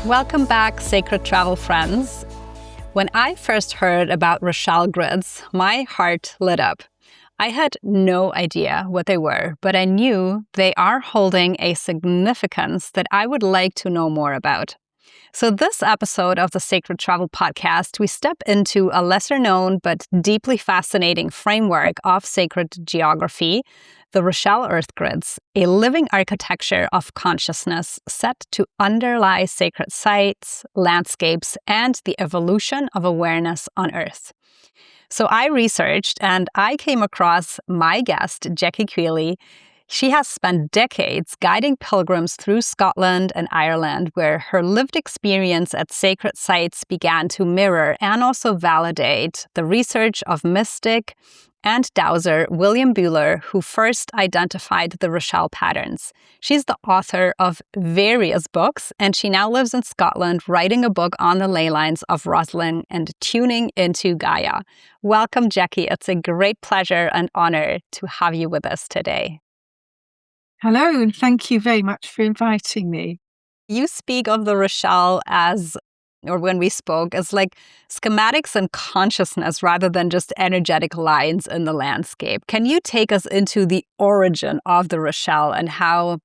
Welcome back, Sacred Travel friends. When I first heard about Reshel Grids, my heart lit up. I had no idea what they were, but I knew they are holding a significance that I would like to know more about. So this episode of the Sacred Travel podcast, we step into a lesser-known but deeply fascinating framework of sacred geography, the Reshel Earth Grids, a living architecture of consciousness set to underlie sacred sites, landscapes, and the evolution of awareness on Earth. So I researched and I came across my guest, Jackie Queally. She has spent decades guiding pilgrims through Scotland and Ireland, where her lived experience at sacred sites began to mirror and also validate the research of mystic and dowser William Buehler, who first identified the Reshel patterns. She's the author of various books, and she now lives in Scotland, writing a book on the ley lines of Rosslyn and tuning into Gaia. Welcome, Jackie. It's a great pleasure and honor to have you with us today. Hello, and thank you very much for inviting me. You speak of the Reshel as, or when we spoke, as like schematics and consciousness rather than just energetic lines in the landscape. Can you take us into the origin of the Reshel and how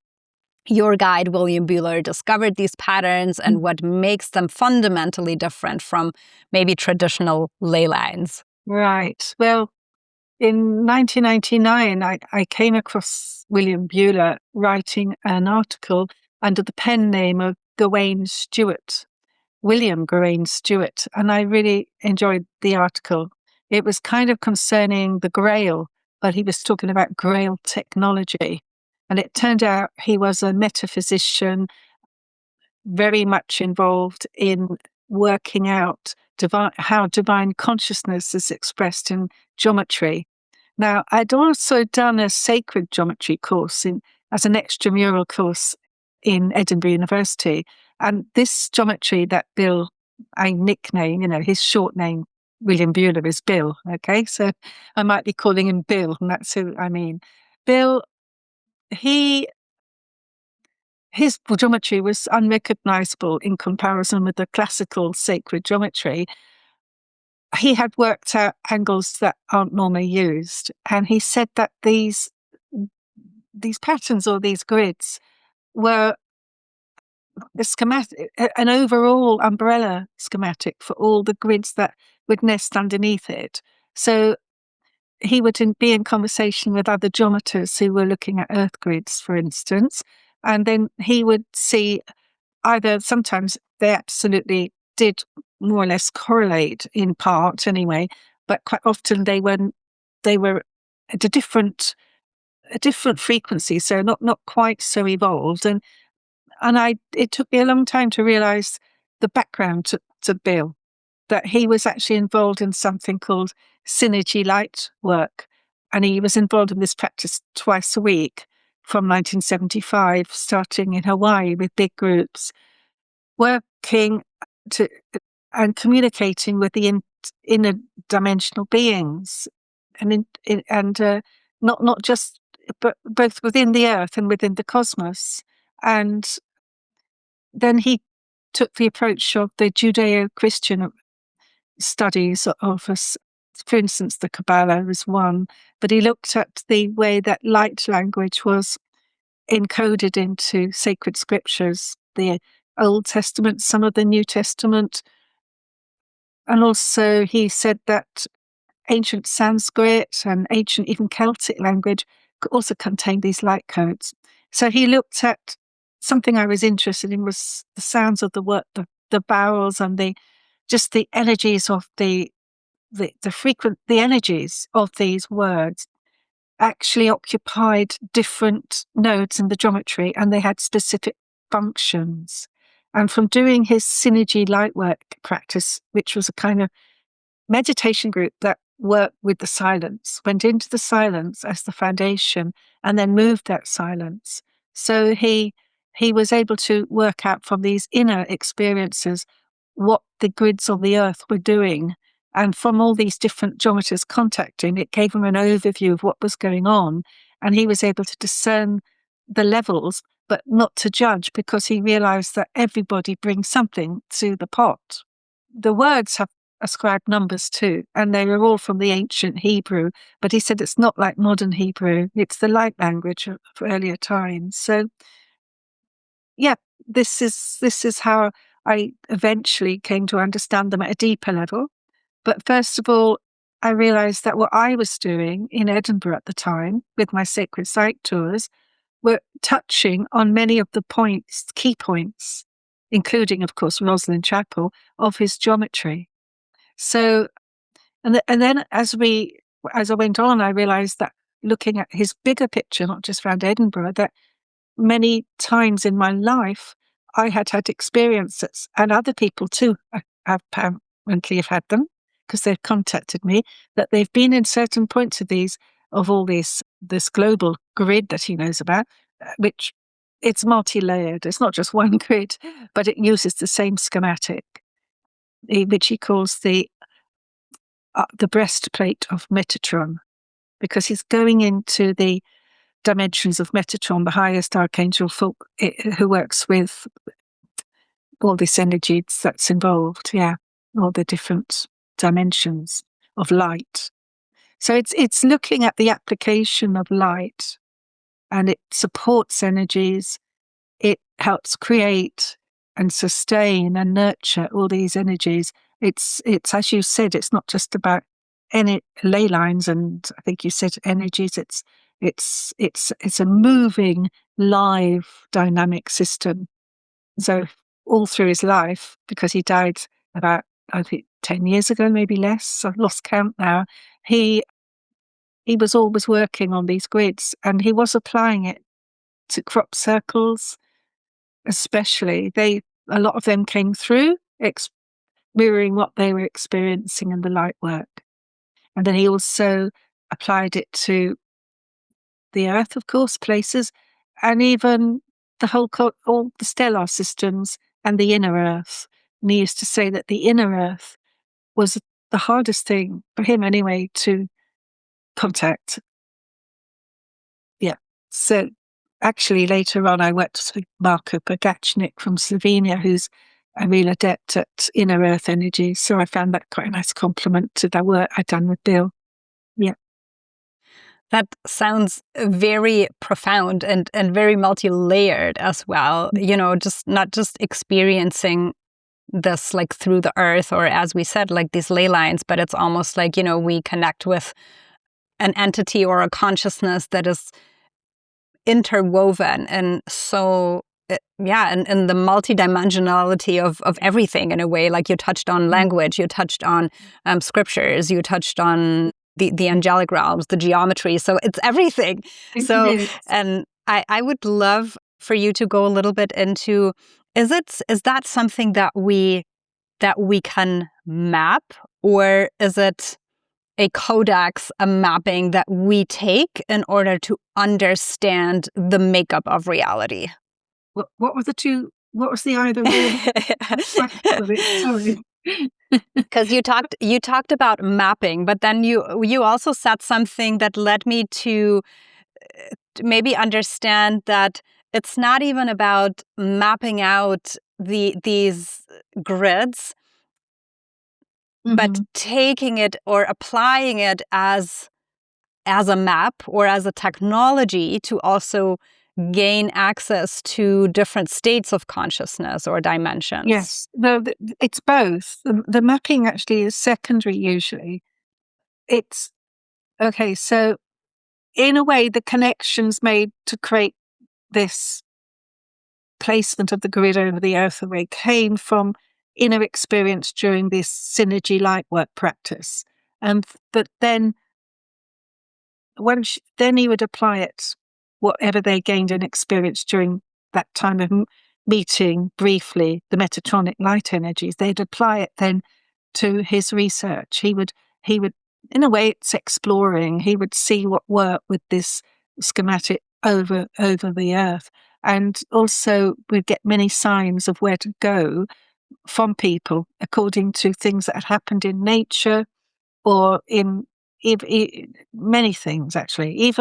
your guide, William Buehler, discovered these patterns and what makes them fundamentally different from maybe traditional ley lines? Right. Well, in 1999, I came across William Buehler writing an article under the pen name of William Gawain Stewart, and I really enjoyed the article. It was kind of concerning the Grail, but he was talking about Grail technology. And it turned out he was a metaphysician, very much involved in working out how divine consciousness is expressed in geometry. Now, I'd also done a sacred geometry course as an extramural course in Edinburgh University. And this geometry that Bill, I nickname, his short name, William Buehler, is Bill. Okay, so I might be calling him Bill, and that's who I mean. Bill, his geometry was unrecognizable in comparison with the classical sacred geometry. He had worked out angles that aren't normally used, and he said that these patterns or these grids were the schematic, an overall umbrella schematic for all the grids that would nest underneath it. So he would be in conversation with other geometers who were looking at earth grids, for instance, and then he would see either sometimes they absolutely did more or less correlate in part anyway, but quite often they were at a different frequency, so not quite so evolved. And it took me a long time to realize the background to Bill, that he was actually involved in something called synergy light work. And he was involved in this practice twice a week from 1975, starting in Hawaii with big groups, working and communicating with the inner dimensional beings, and not just, but both within the earth and within the cosmos. And then he took the approach of the Judeo-Christian studies of us. For instance, the Kabbalah was one, but he looked at the way that light language was encoded into sacred scriptures, the Old Testament, some of the New Testament. And also he said that ancient Sanskrit and ancient even Celtic language could also contain these light codes. So he looked at something I was interested in was the sounds of the vowels and the energies of the energies of these words actually occupied different nodes in the geometry, and they had specific functions. And from doing his synergy lightwork practice, which was a kind of meditation group that worked with the silence, went into the silence as the foundation and then moved that silence. So he was able to work out from these inner experiences what the grids on the earth were doing. And from all these different geometers contacting, it gave him an overview of what was going on. And he was able to discern the levels, but not to judge, because he realized that everybody brings something to the pot. The words have ascribed numbers too, and they are all from the ancient Hebrew, but he said it's not like modern Hebrew, it's the light language of earlier times. So yeah, this is how I eventually came to understand them at a deeper level. But first of all, I realized that what I was doing in Edinburgh at the time with my sacred site tours were touching on many of the points, key points, including, of course, Rosslyn Chapel, of his geometry. So, and then as I went on, I realized that looking at his bigger picture, not just around Edinburgh, that many times in my life I had experiences, and other people too have apparently have had them, because they've contacted me, that they've been in certain points of all this global grid that he knows about, which it's multi-layered. It's not just one grid, but it uses the same schematic, which he calls the breastplate of Metatron, because he's going into the dimensions of Metatron, the highest archangel who works with all this energy that's involved. Yeah, all the different dimensions of light. So it's looking at the application of light, and it supports energies. It helps create and sustain and nurture all these energies. It's as you said, it's not just about any ley lines, and I think you said energies. It's a moving, live, dynamic system. So all through his life, because he died about, I think, 10 years ago, maybe less, I've lost count now, he was always working on these grids, and he was applying it to crop circles, especially. A lot of them came through, mirroring what they were experiencing in the light work. And then he also applied it to the Earth, of course, places, and even all the stellar systems and the inner Earth. And he used to say that the inner Earth was the hardest thing for him anyway to contact. Yeah. So actually later on I worked with Marko Pogacnik from Slovenia, who's a real adept at inner Earth energy. So I found that quite a nice compliment to the work I'd done with Bill. Yeah. That sounds very profound and very multi-layered as well. You know, just not just experiencing this like through the earth, or as we said, like these ley lines, but it's almost like, you know, we connect with an entity or a consciousness that is interwoven. And so, yeah, and the multidimensionality of everything in a way, like you touched on language, you touched on scriptures, you touched on the angelic realms, the geometry. So it's everything. So, and I would love for you to go a little bit into, is that something that we can map, or is it a codex, a mapping that we take in order to understand the makeup of reality? What were the two? What was the either? Sorry. Because you talked about mapping, but then you also said something that led me to maybe understand that it's not even about mapping out these grids, but taking it or applying it as a map or as a technology to also gain access to different states of consciousness or dimensions. Yes, no, it's both. The mapping actually is secondary usually. It's okay. So in a way, the connections made to create this placement of the grid over the earth array came from inner experience during this synergy light work practice, and but then then he would apply it, whatever they gained in experience during that time of meeting briefly the metatronic light energies. They'd apply it then to his research. He would, in a way, it's exploring. He would see what worked with this schematic over the earth, and also we'd get many signs of where to go from people according to things that had happened in nature or in many things, actually.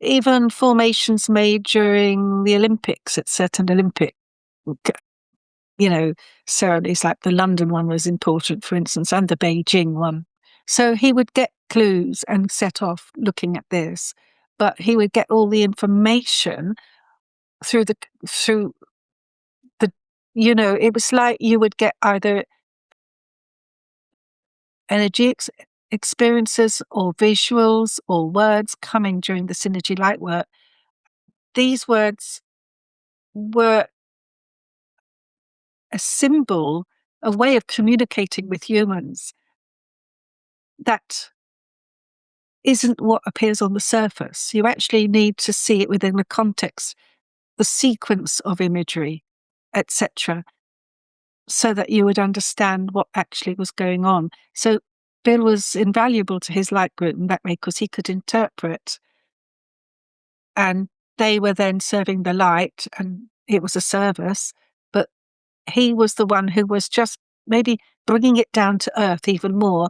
even formations made during the Olympics at certain Olympic, ceremonies, like the London one was important, for instance, and the Beijing one. So he would get clues and set off looking at this, but he would get all the information through the, it was like you would get either energy experiences or visuals or words coming during the synergy light work. These words were a symbol, a way of communicating with humans that isn't what appears on the surface. You actually need to see it within the context, the sequence of imagery, etc., so that you would understand what actually was going on. So Bill was invaluable to his light group in that way because he could interpret, and they were then serving the light, and it was a service, but he was the one who was just maybe bringing it down to earth even more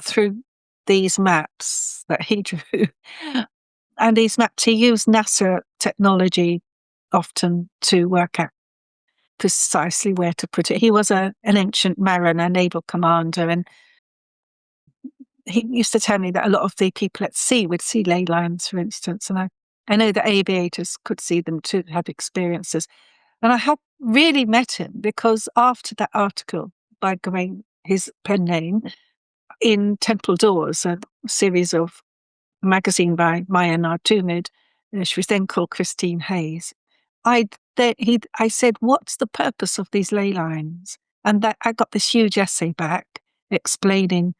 through these maps that he drew. And these maps, he used NASA technology often to work out precisely where to put it. He was an ancient mariner, naval commander, and he used to tell me that a lot of the people at sea would see ley lines, for instance, and I know that aviators could see them too, have experiences. And I had really met him because after that article by Gawain, his pen name, in Temple Doors, a series of magazine by Maya Nartumid, she was then called Christine Hayes. I said, "What's the purpose of these ley lines?" And that I got this huge essay back explaining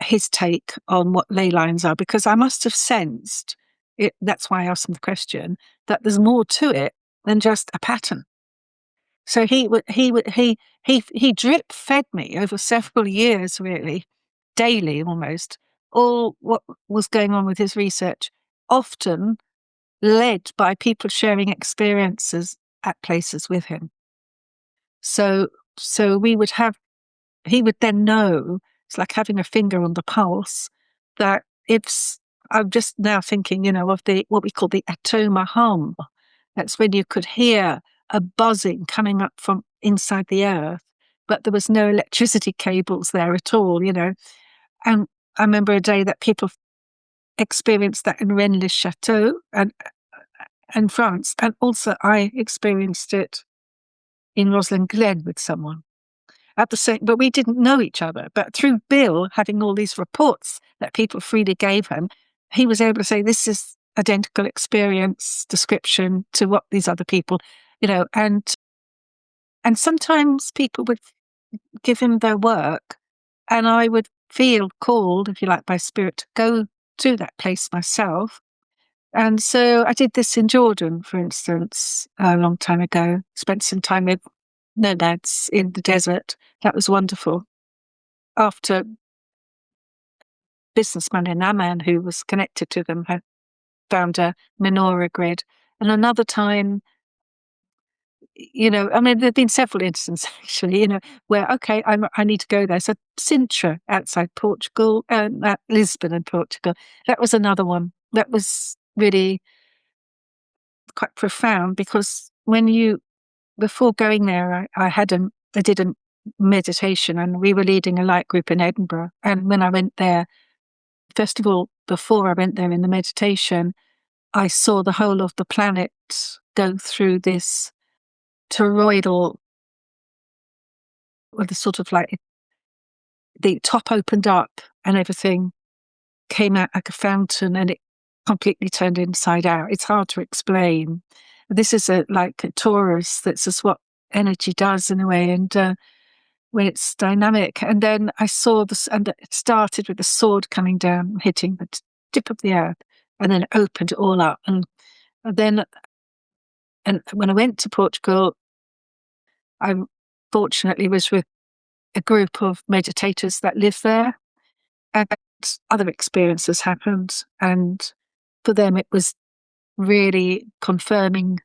his take on what ley lines are, because I must have sensed it. That's why I asked him the question, that there's more to it than just a pattern. So he drip fed me over several years, really, daily almost, all what was going on with his research, often led by people sharing experiences at places with him. So he would then know, it's like having a finger on the pulse, that I'm just now thinking, of what we call the atoma hum. That's when you could hear a buzzing coming up from inside the earth, but there was no electricity cables there at all, And I remember a day that people experienced that in Rennes-le-Château and France. And also I experienced it in Rosslyn Glen with someone at the same, but we didn't know each other. But through Bill having all these reports that people freely gave him, he was able to say, this is identical experience description to what these other people, and sometimes people would give him their work and I would feel called, if you like, by spirit to go to that place myself. And so I did this in Jordan, for instance, a long time ago, spent some time with nomads in the desert. That was wonderful. After a businessman in Amman who was connected to them had found a menorah grid. And another time, there've been several instances actually, where, okay, I need to go there. So Sintra outside Portugal, at Lisbon in Portugal, that was another one. That was really quite profound because before going there, I did a meditation and we were leading a light group in Edinburgh. And when I went there, first of all, before I went there in the meditation, I saw the whole of the planet go through this toroidal, or the sort of like the top opened up and everything came out like a fountain and it completely turned inside out. It's hard to explain. This is like a torus. That's just what energy does in a way. And when it's dynamic. And then I saw this, and it started with the sword coming down, hitting the tip of the earth, and then it opened it all up. And when I went to Portugal, I fortunately was with a group of meditators that live there, and other experiences happened. And for them, it was really confirming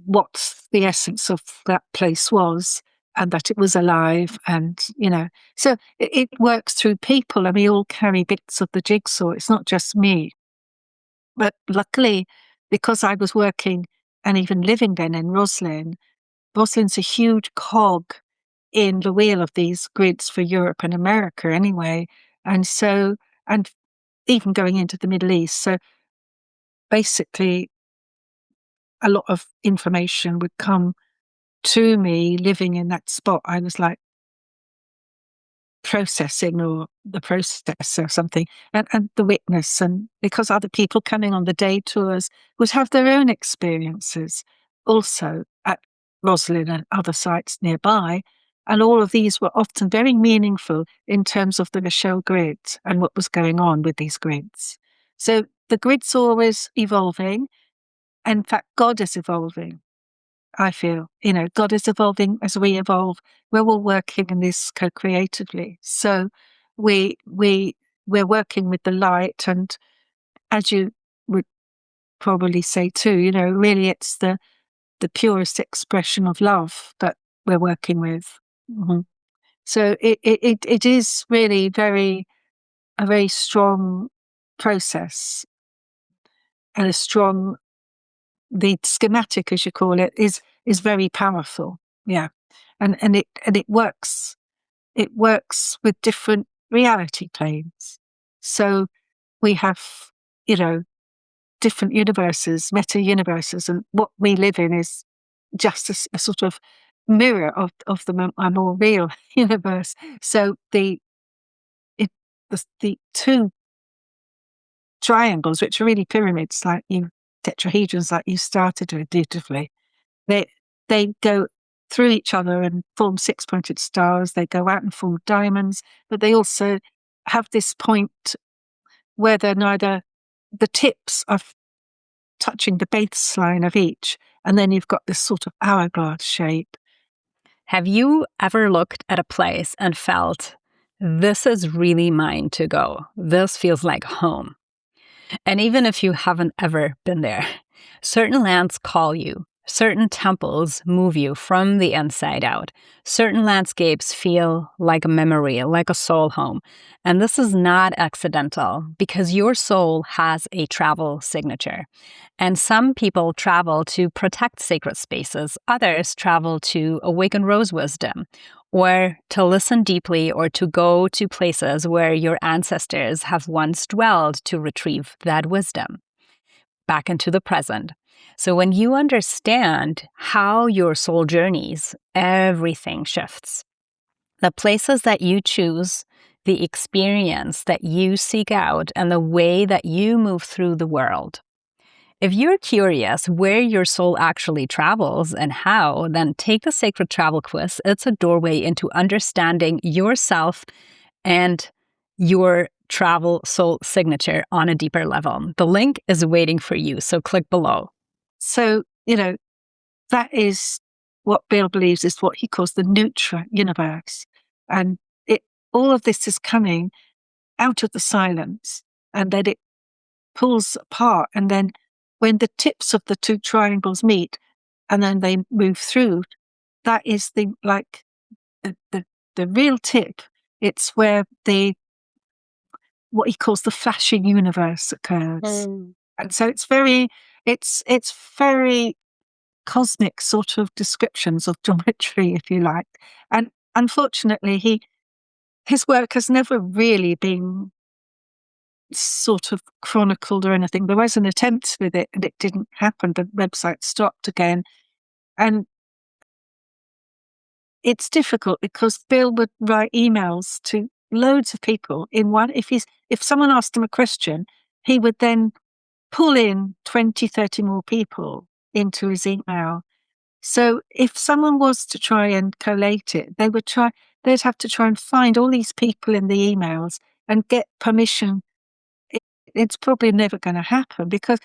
what the essence of that place was, and that it was alive. And, so it works through people, and we all carry bits of the jigsaw. It's not just me. But luckily, because I was working and even living then in Rosslyn, Roslyn's a huge cog in the wheel of these grids for Europe and America anyway. And so, and even going into the Middle East. So basically, a lot of information would come to me living in that spot. I was like processing or the process or something, and the witness. And because other people coming on the day tours would have their own experiences also at Rosslyn and other sites nearby. And all of these were often very meaningful in terms of the Reshel grids and what was going on with these grids. So the grid's always evolving. In fact, God is evolving. I feel, God is evolving as we evolve. We're all working in this co-creatively. So we're working with the light, and as you would probably say too, really it's the purest expression of love that we're working with. Mm-hmm. So it is really a very strong process, and the schematic, as you call it, is very powerful. Yeah. And it works. It works with different reality planes. So we have, different universes, meta universes, and what we live in is just a sort of mirror of the more real universe. So the two triangles, which are really pyramids, tetrahedrons, like you started with beautifully, they go through each other and form six-pointed stars. They go out and form diamonds, but they also have this point where they're neither the tips are touching the baseline of each, and then you've got this sort of hourglass shape. Have you ever looked at a place and felt, this is really mine to go? This feels like home. And even if you haven't ever been there, certain lands call you. Certain temples move you from the inside out. Certain landscapes feel like a memory, like a soul home. And this is not accidental because your soul has a travel signature. And some people travel to protect sacred spaces. Others travel to awaken rose wisdom, or to listen deeply, or to go to places where your ancestors have once dwelled to retrieve that wisdom back into the present. So when you understand how your soul journeys, everything shifts. The places that you choose, the experience that you seek out, and the way that you move through the world. If you're curious where your soul actually travels and how, then take the Sacred Travel Quiz. It's a doorway into understanding yourself and your travel soul signature on a deeper level. The link is waiting for you, so click below. So, that is what Bill believes is what he calls the Nutra universe. And all of this is coming out of the silence, and then it pulls apart. And then when the tips of the two triangles meet and then they move through, that is the real tip. It's where what he calls the flashing universe occurs. And so it's very cosmic sort of descriptions of geometry, if you like. And unfortunately, his work has never really been sort of chronicled or anything. There was an attempt with it and it didn't happen. The website stopped again. And it's difficult because Bill would write emails to loads of people in one. If someone asked him a question, he would then pull in 20, 30 more people into his email. So if someone was to try and collate it, they'd have to try and find all these people in the emails and get permission. It's probably never going to happen because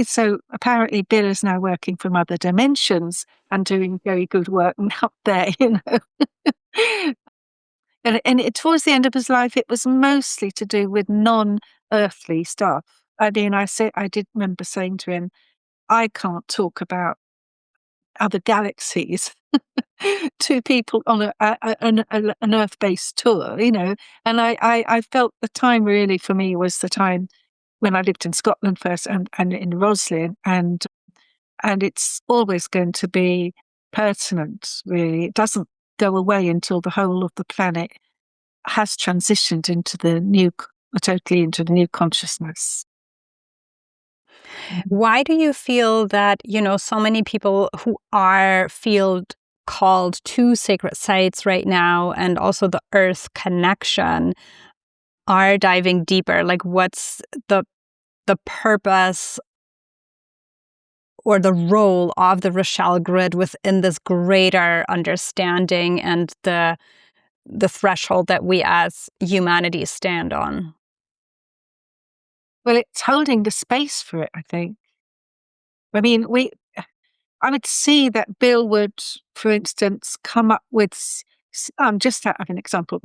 so apparently Bill is now working from other dimensions and doing very good work up there, And towards the end of his life, it was mostly to do with non-earthly stuff. I mean, I did remember saying to him, I can't talk about other galaxies to people on an Earth-based tour, And I felt the time really for me was the time when I lived in Scotland first and in Rosslyn, and it's always going to be pertinent, really. It doesn't go away until the whole of the planet has transitioned totally into the new consciousness. Why do you feel that, so many people who feel called to sacred sites right now, and also the earth connection, are diving deeper? Like, what's the purpose or the role of the Reshel grid within this greater understanding and the threshold that we as humanity stand on? Well, it's holding the space for it, I think. I mean, I would see that Bill would, for instance, come up with, just out of an example,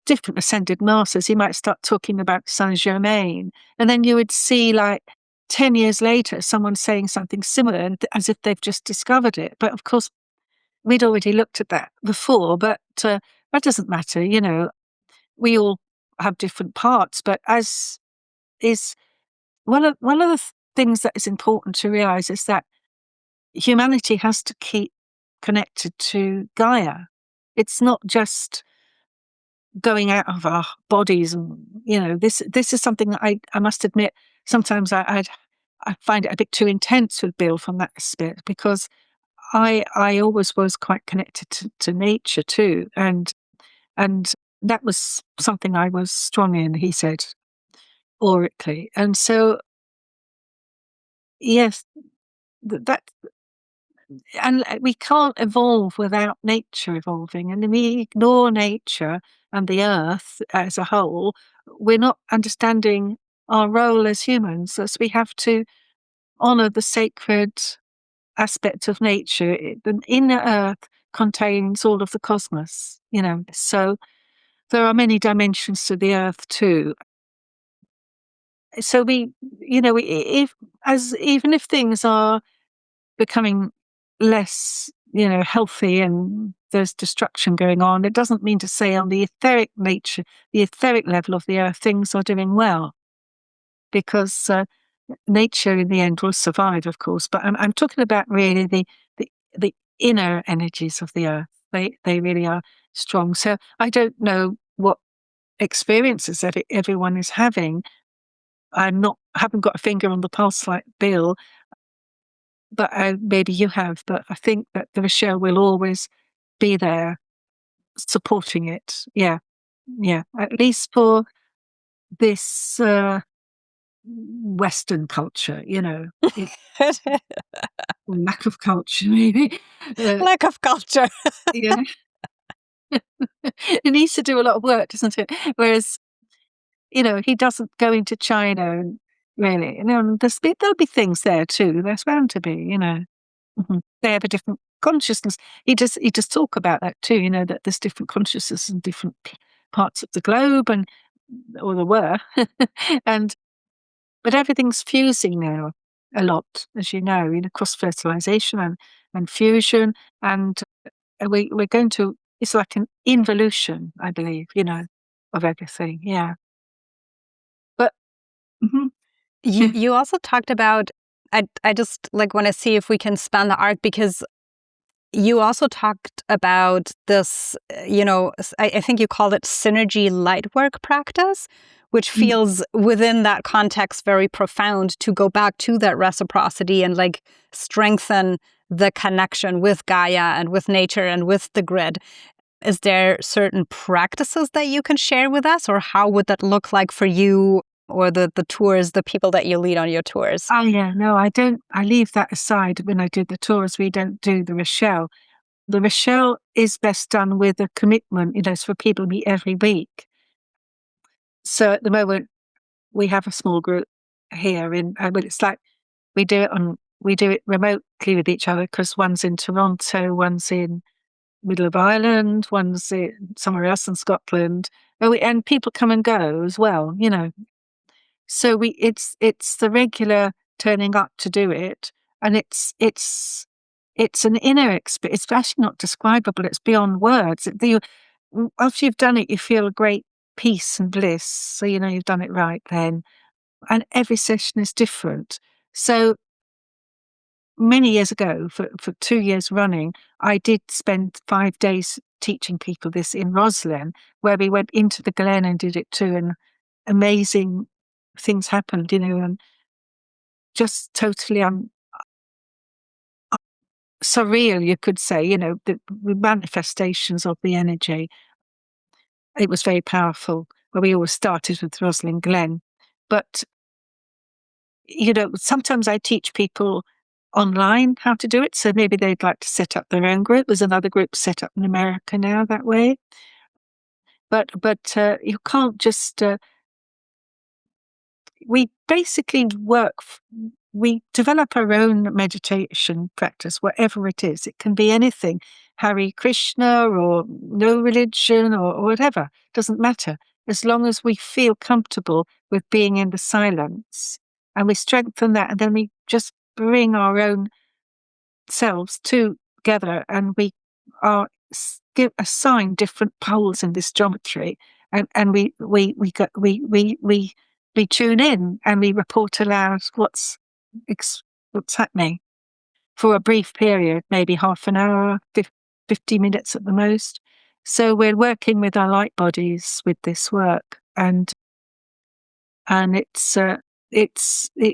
different ascended masters. He might start talking about Saint Germain, and then you would see, like, 10 years later, someone saying something similar, as if they've just discovered it. But of course, we'd already looked at that before, but that doesn't matter. We all have different parts, but as is one of the things that is important to realize is that humanity has to keep connected to Gaia. It's not just going out of our bodies, and this is something that I must admit, sometimes I find it a bit too intense with Bill from that aspect, because I always was quite connected to nature too, and that was something I was strong in, he said, aurically. And so, yes, that, and we can't evolve without nature evolving. And if we ignore nature and the earth as a whole, we're not understanding our role as humans, as we have to honor the sacred aspect of nature. The inner earth contains all of the cosmos, so there are many dimensions to the earth too. So even if things are becoming less, healthy, and there's destruction going on, it doesn't mean to say on the etheric level of the earth, things are doing well, because nature in the end will survive, of course. But I'm talking about really the inner energies of the earth. They really are strong. So I don't know what experiences that everyone is having. Haven't got a finger on the pulse like Bill, but maybe you have. But I think that the Reshel will always be there supporting it. Yeah, yeah. At least for this Western culture, lack of culture, maybe. Lack of culture. Yeah, it needs to do a lot of work, doesn't it? Whereas, he doesn't go into China, and really, there'll be things there too. There's bound to be, They have a different consciousness. He just talk about that too, that there's different consciousness in different parts of the globe, or there were, and but everything's fusing now a lot, as cross fertilization and fusion, and we're going to. It's like an involution, I believe, of everything. Yeah, but. Mhm. You also talked about, I just want to see if we can span the arc, because you also talked about this, I think you called it synergy lightwork practice, which feels within that context very profound, to go back to that reciprocity and strengthen the connection with Gaia and with nature and with the grid. Is there certain practices that you can share with us, or how would that look like for you, or the tours, the people that you lead on your tours? Oh yeah, no, I don't. I leave that aside when I do the tours. We don't do the Reshel. The Reshel is best done with a commitment. It's for people to meet every week. So at the moment, we have a small group here but it's like we do it remotely with each other, because one's in Toronto, one's in middle of Ireland, one's in somewhere else in Scotland, and people come and go as well. So it's the regular turning up to do it, and it's an inner experience. It's actually not describable. It's beyond words. After you've done it, you feel a great peace and bliss. So you've done it right then. and every session is different. So many years ago, for 2 years running, I did spend 5 days teaching people this in Rosslyn, where we went into the glen and did it too, and amazing things happened, and just totally surreal, you could say, the manifestations of the energy. It was very powerful. Well, we always started with Rosslyn Glen. But, sometimes I teach people online how to do it. So maybe they'd like to set up their own group. There's another group set up in America now that way. But you can't just... we basically we develop our own meditation practice, whatever it is. It can be anything, Hare Krishna or no religion or whatever. Doesn't matter. As long as we feel comfortable with being in the silence, and we strengthen that, and then we just bring our own selves together, and we are assigned different poles in this geometry, and we tune in and we report aloud what's happening for a brief period, maybe half an hour, 50 minutes at the most. So we're working with our light bodies with this work, and it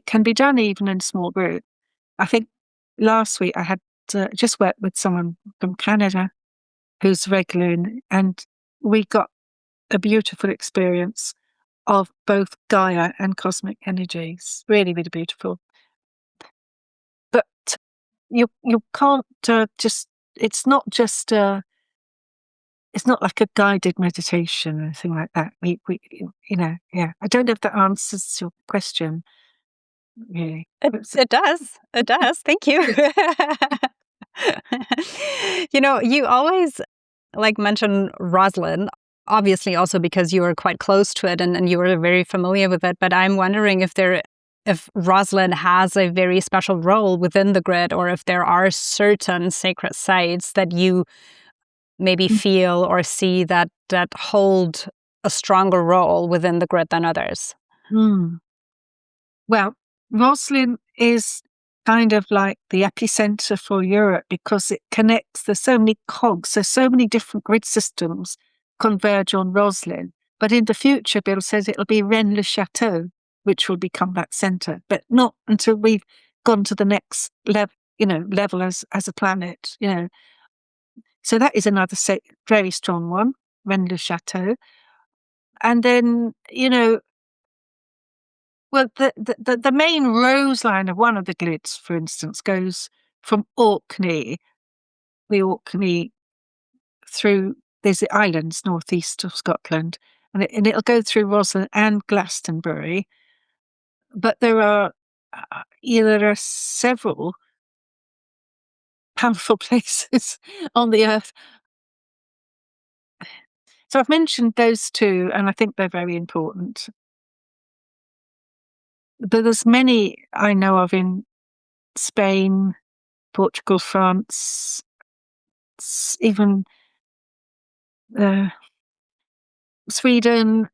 can be done even in small group. I think last week I had just worked with someone from Canada who's regular, and we got a beautiful experience of both Gaia and cosmic energies. Really, really beautiful. But you can't just... it's not just it's not like a guided meditation or anything like that. We yeah. I don't know if that answers your question. Really, it does. It does. Thank you. You always mention Rosslyn, obviously also because you were quite close to it and you were very familiar with it. But I'm wondering if Rosslyn has a very special role within the grid, or if there are certain sacred sites that you maybe feel or see that hold a stronger role within the grid than others. Well, Rosslyn is kind of like the epicenter for Europe, because it connects... there's so many cogs, so many different grid systems converge on Rosslyn. But in the future, Bill says it'll be Rennes-le-Château, which will become that center, but not until we've gone to the next level as a planet. So that is another very strong one, Rennes-le-Château. And then, well, the main rose line of one of the grids, for instance, goes from Orkney, through... there's the islands northeast of Scotland, and it'll go through Rosslyn and Glastonbury. But there are several powerful places on the earth. So I've mentioned those two, and I think they're very important. But there's many I know of in Spain, Portugal, France, even Sweden,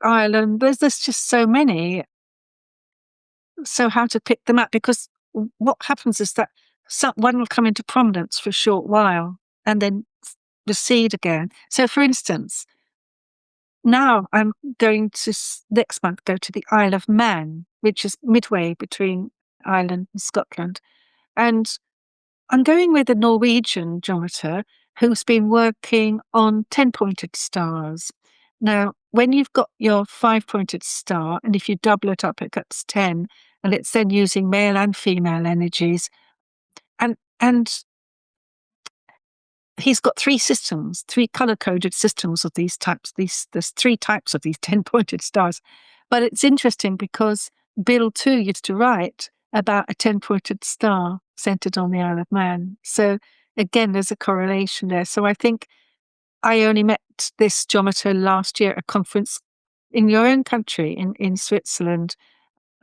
Ireland. There's just so many. So how to pick them up? Because what happens is that one will come into prominence for a short while and then recede again. So, for instance, now I'm going to next month go to the Isle of Man, which is midway between Ireland and Scotland, and I'm going with a Norwegian geometer who's been working on 10-pointed stars. Now, when you've got your 5-pointed star, and if you double it up, it gets 10, and it's then using male and female energies. And he's got 3 systems, 3 color-coded systems of these types. There's 3 types of these 10-pointed stars. But it's interesting because Bill too used to write about a 10-pointed star centered on the Isle of Man. So again, there's a correlation there. So I think I only met this geometer last year at a conference in your own country, in Switzerland.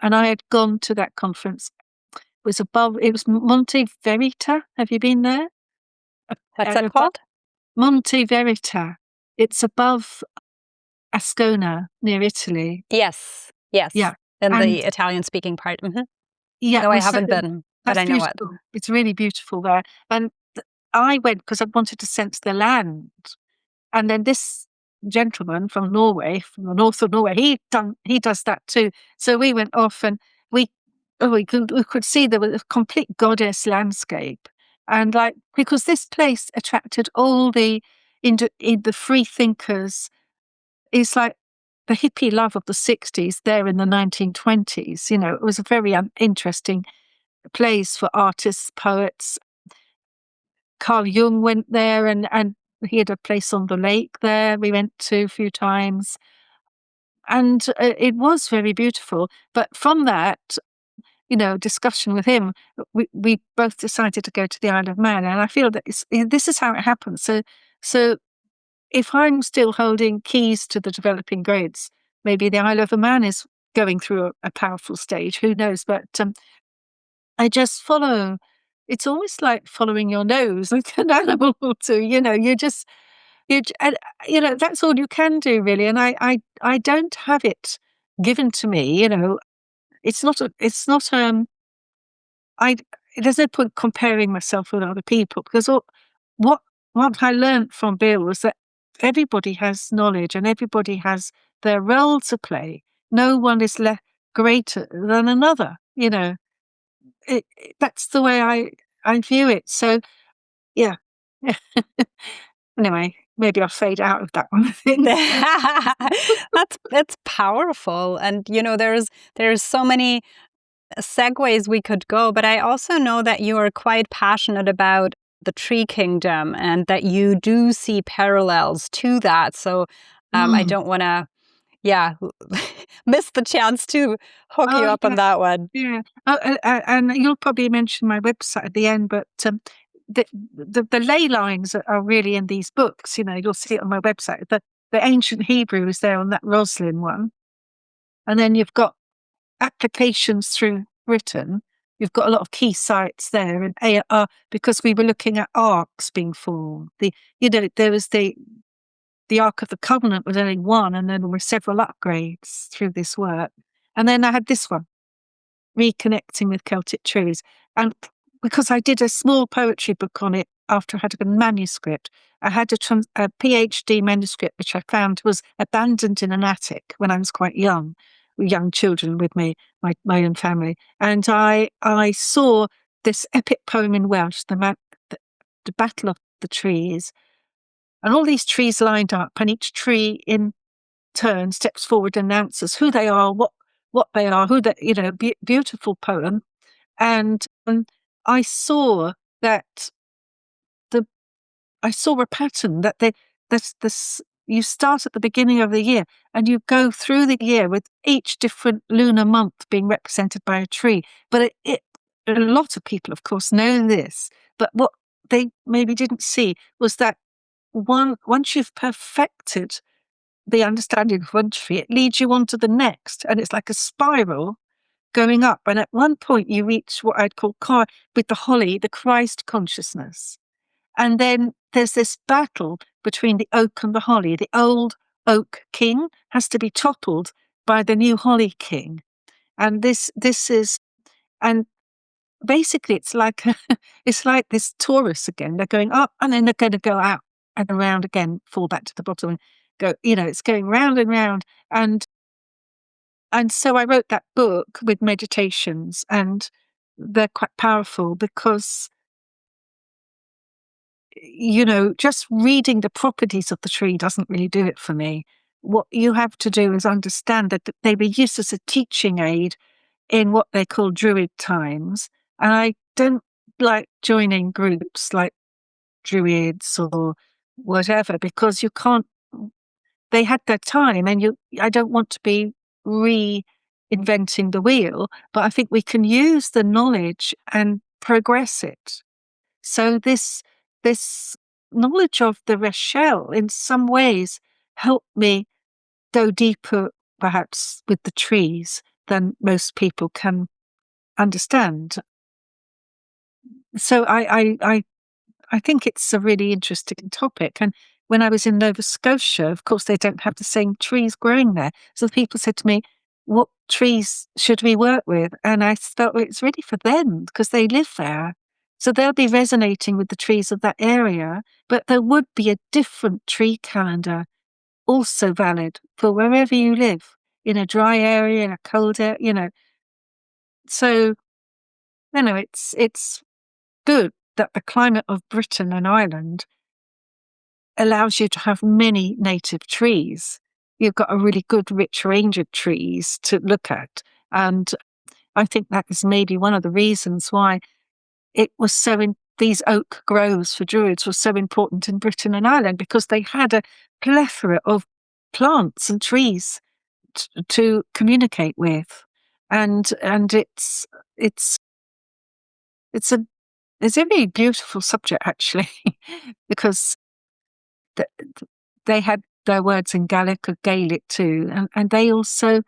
And I had gone to that conference. It was Monte Verita. Have you been there? What's that called? Monte Verita. It's above Ascona, near Italy. Yes. Yeah. in And the Italian-speaking part. yeah, No, I so haven't been, but that's I know it. beautiful. It's really beautiful there. And I went because I wanted to sense the land. And then this gentleman from Norway, from the north of Norway, he does that too. So we went off and we could see there was a complete goddess landscape. And like, because this place attracted all the the free thinkers. It's like the hippie love of the 60s there in the 1920s. You know, it was a very interesting place for artists, poets. Carl Jung went there and he had a place on the lake there we went to a few times. And it was very beautiful. But from that, you know, discussion with him, we both decided to go to the Isle of Man. And I feel that this is how it happens. So if I'm still holding keys to the developing grids, maybe the Isle of Man is going through a powerful stage. Who knows? But I just follow. It's almost like following your nose, like an animal or two. You know, and, you know, that's all you can do really. And I don't have it given to me. You know, it's not I. There's no point comparing myself with other people because what what I learned from Bill was that everybody has knowledge and everybody has their role to play. No one is greater than another. You know, that's the way I view it. So yeah. Anyway, maybe I'll fade out of that one, I think. That's powerful. And you know, there's so many segues we could go, but I also know that you are quite passionate about the tree kingdom and that you do see parallels to that. So I don't want to, miss the chance to hook you Oh, up on that one. yeah. And you'll probably mention my website at the end, but the ley lines are really in these books. You know, you'll see it on my website. The ancient Hebrew is there on that Rosslyn one. And then you've got applications through Britain. You've got a lot of key sites there, and because we were looking at arcs being formed. There was the Ark of the Covenant was only one, and then there were several upgrades through this work. And then I had this one, Reconnecting with Celtic Trees. And because I did a small poetry book on it after I had a manuscript, I had a PhD manuscript, which I found was abandoned in an attic when I was quite young, with young children with me, my own family. And I saw this epic poem in Welsh, the Battle of the Trees, and all these trees lined up, and each tree in turn steps forward and announces who they are, what they are, beautiful poem. And I saw that I saw a pattern that you start at the beginning of the year and you go through the year with each different lunar month being represented by a tree. But a lot of people, of course, know this, but what they maybe didn't see was that once you've perfected the understanding of one tree, it leads you on to the next. And it's like a spiral going up. And at one point you reach what I'd call with the holly, the Christ consciousness. And then there's this battle between the oak and the holly. The old oak king has to be toppled by the new holly king. And this is, and basically it's like, it's like this Taurus again. They're going up and then they're going to go out and around again, fall back to the bottom and go, it's going round and round. And so I wrote that book with meditations, and they're quite powerful because, just reading the properties of the tree doesn't really do it for me. What you have to do is understand that they were used as a teaching aid in what they call Druid times. And I don't like joining groups like Druids or whatever, because they had their time, and I don't want to be reinventing the wheel, but I think we can use the knowledge and progress it. So this knowledge of the Reshel in some ways helped me go deeper, perhaps, with the trees than most people can understand. So I think it's a really interesting topic. And when I was in Nova Scotia, of course, they don't have the same trees growing there. So people said to me, what trees should we work with? And I felt it's really for them because they live there. So they'll be resonating with the trees of that area, but there would be a different tree calendar also valid for wherever you live, in a dry area, in a cold area, So, it's good that the climate of Britain and Ireland allows you to have many native trees. You've got a really good, rich range of trees to look at. And I think that is maybe one of the reasons why it was these oak groves for Druids were so important in Britain and Ireland, because they had a plethora of plants and trees to communicate with. And it's a really beautiful subject, actually, because they had their words in Gaelic or Gaelic too, and they also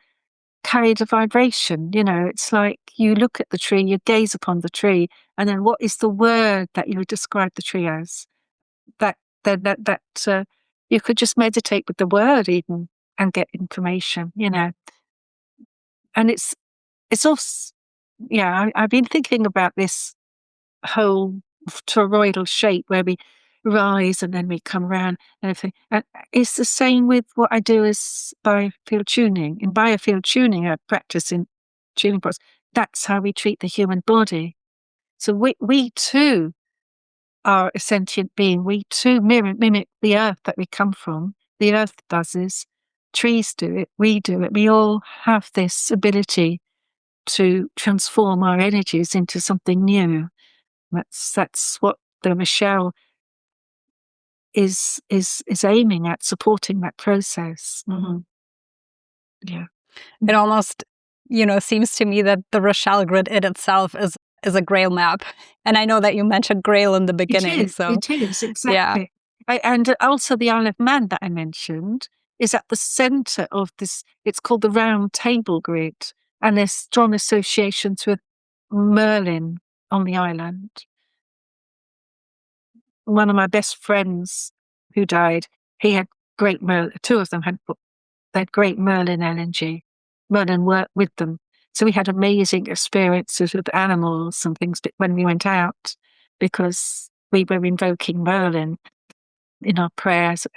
carried a vibration. It's like you look at the tree, you gaze upon the tree, and then what is the word that you would describe the tree as? That you could just meditate with the word even and get information. And it's also, I've been thinking about this whole toroidal shape where we rise and then we come around and everything. And it's the same with what I do as biofield tuning. In biofield tuning, I practice in tuning process. That's how we treat the human body. So we too are a sentient being. We too mimic the earth that we come from. The earth does this. Trees do it. We do it. We all have this ability to transform our energies into something new. That's what the Reshel is aiming at, supporting that process. Mm-hmm. Yeah. It almost, seems to me that the Reshel grid in itself is a Grail map. And I know that you mentioned Grail in the beginning. It is, exactly. Yeah. And also the Isle of Man that I mentioned is at the centre of this. It's called the Round Table Grid, and there's strong associations with Merlin on the island. One of my best friends who died, he had great Merlin. Two of them had great Merlin energy. Merlin worked with them. So we had amazing experiences with animals and things when we went out, because we were invoking Merlin in our prayers.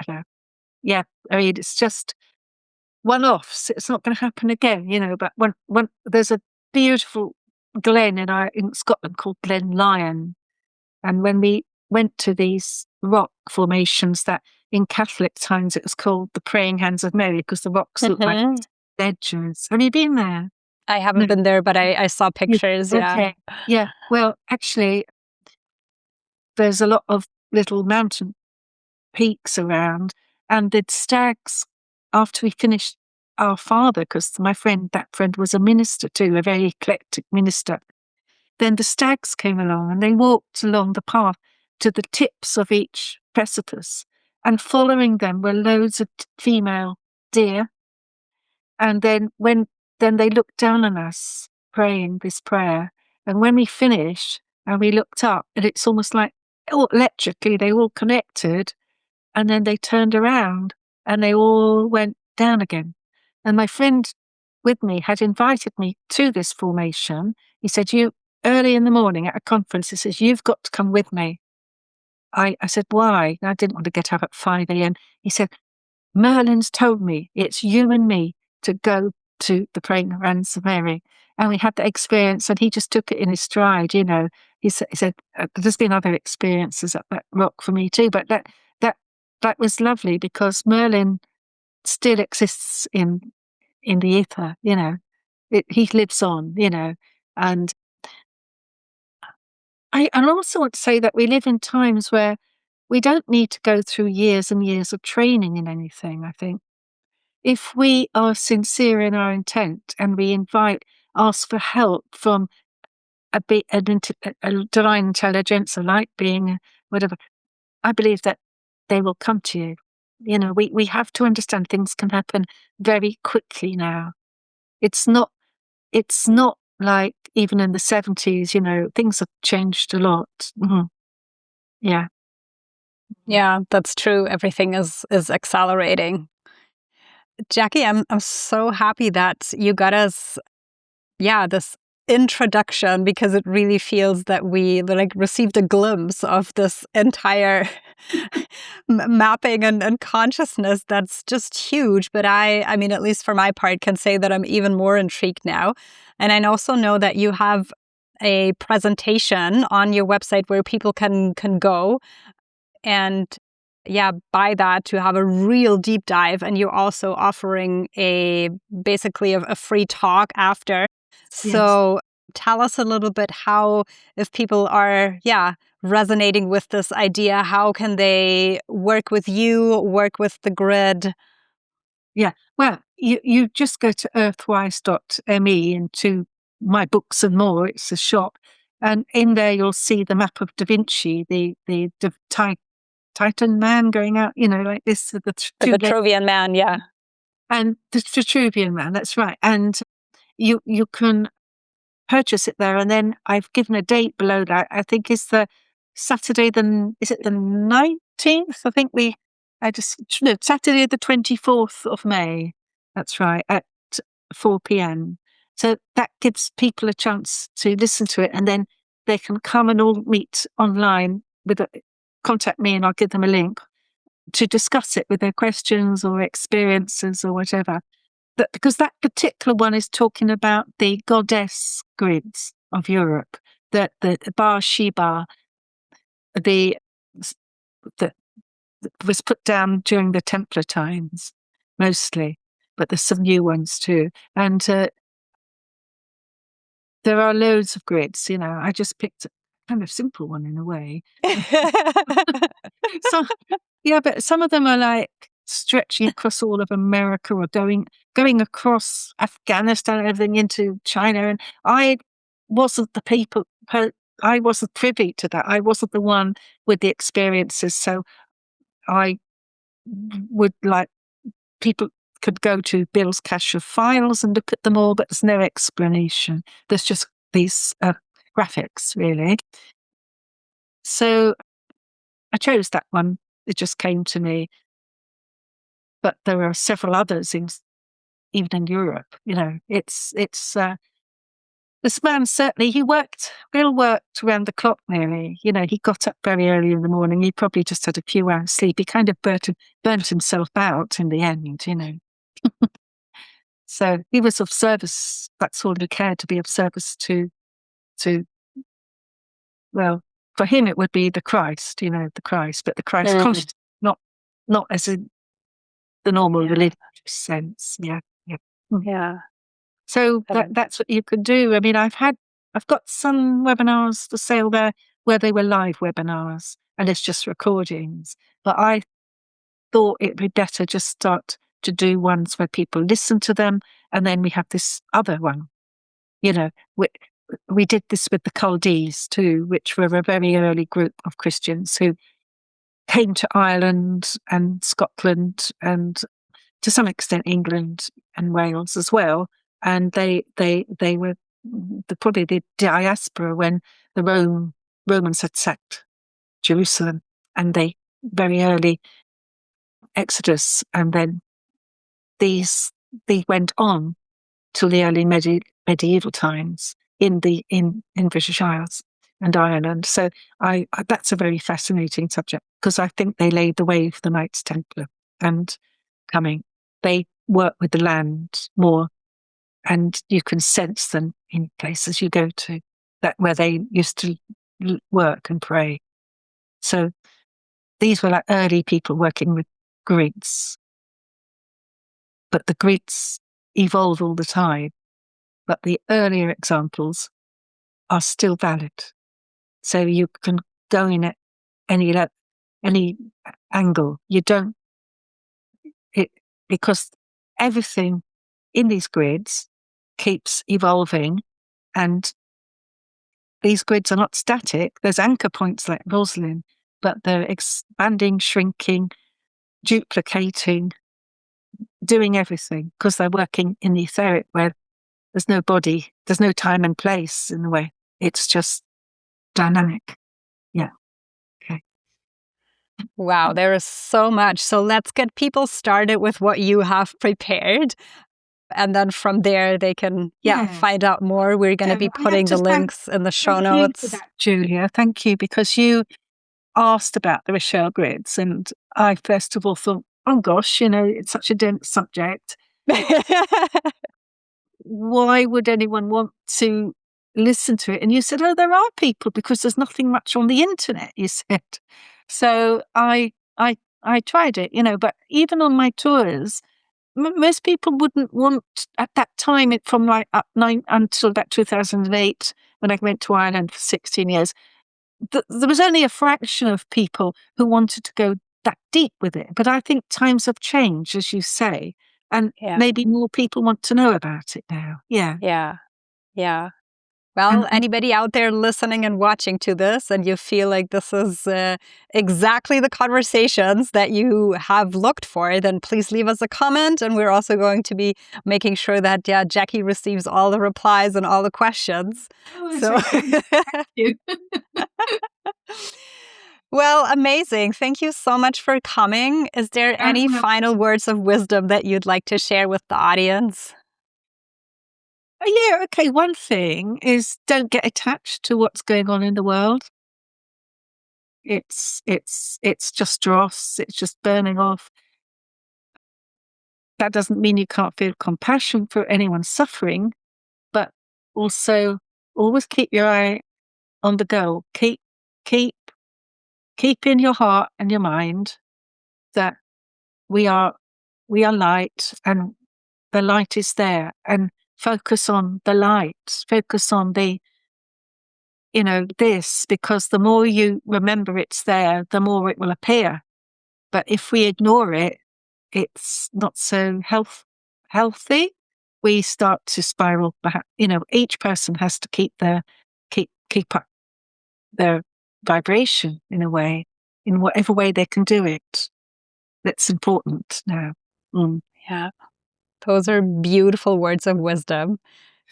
Yeah, I mean, it's just one-offs. It's not going to happen again, but when there's a beautiful glen in Scotland called Glen Lyon. And when we went to these rock formations that in Catholic times it was called the Praying Hands of Mary, because the rocks look like ledgers. Have you been there? I haven't been there, but I saw pictures. Yeah. Okay. Yeah. Well, actually, there's a lot of little mountain peaks around, and the stags, after we finished Our Father, because that friend was a minister too, a very eclectic minister. Then the stags came along and they walked along the path to the tips of each precipice, and following them were loads of female deer. And then they looked down on us praying this prayer. And when we finished and we looked up, and it's almost like electrically they all connected, and then they turned around and they all went down again. And my friend with me had invited me to this formation. He said, early in the morning at a conference, he says, you've got to come with me. I said, why? I didn't want to get up at 5 a.m. He said, Merlin's told me it's you and me to go to the Praying Hands of Mary. And we had that experience, and he just took it in his stride. He said, there's been other experiences at that rock for me too, but that was lovely, because Merlin still exists in the ether. He lives on. And I also want to say that we live in times where we don't need to go through years and years of training in anything. I think if we are sincere in our intent and we ask for help from a divine intelligence, a light being, whatever, I believe that they will come to you. We have to understand things can happen very quickly now. It's not like even in the 70s, things have changed a lot. Mm-hmm. Yeah. Yeah, that's true. Everything is accelerating. Jackie, I'm so happy that you got us, this introduction, because it really feels that we like received a glimpse of this entire mapping and consciousness that's just huge. But I mean, at least for my part, can say that I'm even more intrigued now. And I also know that you have a presentation on your website where people can go and buy that to have a real deep dive. And you're also offering basically a free talk after. So tell us a little bit how, if people are, resonating with this idea, how can they work with you, work with the grid? Yeah, well, you just go to earthwise.me and to my books and more. It's a shop. And in there, you'll see the map of Da Vinci, the Titan man going out, like this. The Vitruvian man, yeah. And the Vitruvian man, that's right. And you can purchase it there. And then I've given a date below that. I think it's the Saturday, is it the 19th? I think Saturday the 24th of May. That's right, at 4 p.m. So that gives people a chance to listen to it, and then they can come and all meet online contact me and I'll give them a link to discuss it with their questions or experiences or whatever. But because that particular one is talking about the goddess grids of Europe, the Bar Sheba, that was put down during the Templar times, mostly, but there's some new ones too. And there are loads of grids, I just picked a kind of simple one in a way. So, but some of them are like stretching across all of America or going across Afghanistan and everything into China. And I wasn't I wasn't privy to that. I wasn't the one with the experiences. So I would like people could go to Bill's cache of files and look at them all, but there's no explanation. There's just these graphics, really. So I chose that one. It just came to me. But there are several others even in Europe. It's this man, certainly, Bill worked around the clock nearly. He got up very early in the morning. He probably just had a few hours sleep. He kind of burnt himself out in the end, So he was of service. That's all he cared, to be of service to, well, for him it would be the Christ, the Christ, but the Christ conscious, not as in the normal religious sense. Yeah. So that's what you can do. I mean, I've got some webinars for sale there where they were live webinars and it's just recordings. But I thought it'd be better just start to do ones where people listen to them, and then we have this other one. We did this with the Chaldees too, which were a very early group of Christians who came to Ireland and Scotland and to some extent England and Wales as well. And they were probably the diaspora when the Romans had sacked Jerusalem, and they very early Exodus, and then they went on till the early medieval times in British Isles and Ireland. So that's a very fascinating subject, because I think they laid the way for the Knights Templar and coming. They work with the land more, and you can sense them in places you go to, that where they used to work and pray. So these were like early people working with grids, but the grids evolve all the time. But the earlier examples are still valid. So you can go in at any angle. You don't because everything in these grids keeps evolving, and these grids are not static. There's anchor points like Rosslyn, but they're expanding, shrinking, duplicating, doing everything, because they're working in the etheric, where there's no body, there's no time and place in a way. It's just dynamic. Yeah. Okay. Wow, there is so much. So let's get people started with what you have prepared. And then from there, they can find out more. We're going to be putting the links in the show notes. Thank you for that, Julia. Thank you, because you asked about the Reshel Grids. And I first of all thought, oh gosh, it's such a dense subject. Why would anyone want to listen to it? And you said, oh, there are people, because there's nothing much on the internet, you said. So I tried it, but even on my tours, most people wouldn't want, at that time, from like until about 2008, when I went to Ireland for 16 years, there was only a fraction of people who wanted to go that deep with it. But I think times have changed, as you say, and maybe more people want to know about it now. Yeah. Well, anybody out there listening and watching to this, and you feel like this is exactly the conversations that you have looked for, then please leave us a comment. And we're also going to be making sure that Jackie receives all the replies and all the questions. Thank you. Well, amazing. Thank you so much for coming. Is there any final words of wisdom that you'd like to share with the audience? Yeah, okay. One thing is, don't get attached to what's going on in the world. It's just dross. It's just burning off. That doesn't mean you can't feel compassion for anyone suffering, but also always keep your eye on the goal. Keep in your heart and your mind that we are light, and the light is there, and focus on the light. Focus on the this, because the more you remember it's there, the more it will appear. But if we ignore it, it's not so healthy. We start to spiral back. Each person has to keep up their vibration in a way, in whatever way they can do it. That's important now. Yeah. Those are beautiful words of wisdom.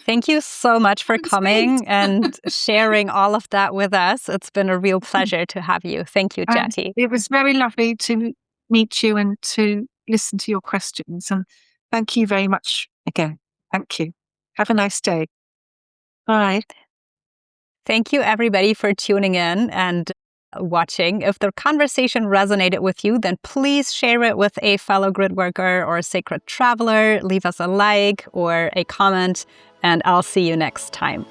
Thank you so much for coming and sharing all of that with us. It's been a real pleasure to have you. Thank you, Jackie. It was very lovely to meet you and to listen to your questions. And thank you very much again. Thank you. Have a nice day. Bye. Thank you, everybody, for tuning in and watching. If the conversation resonated with you, then please share it with a fellow grid worker or a sacred traveler. Leave us a like or a comment, and I'll see you next time.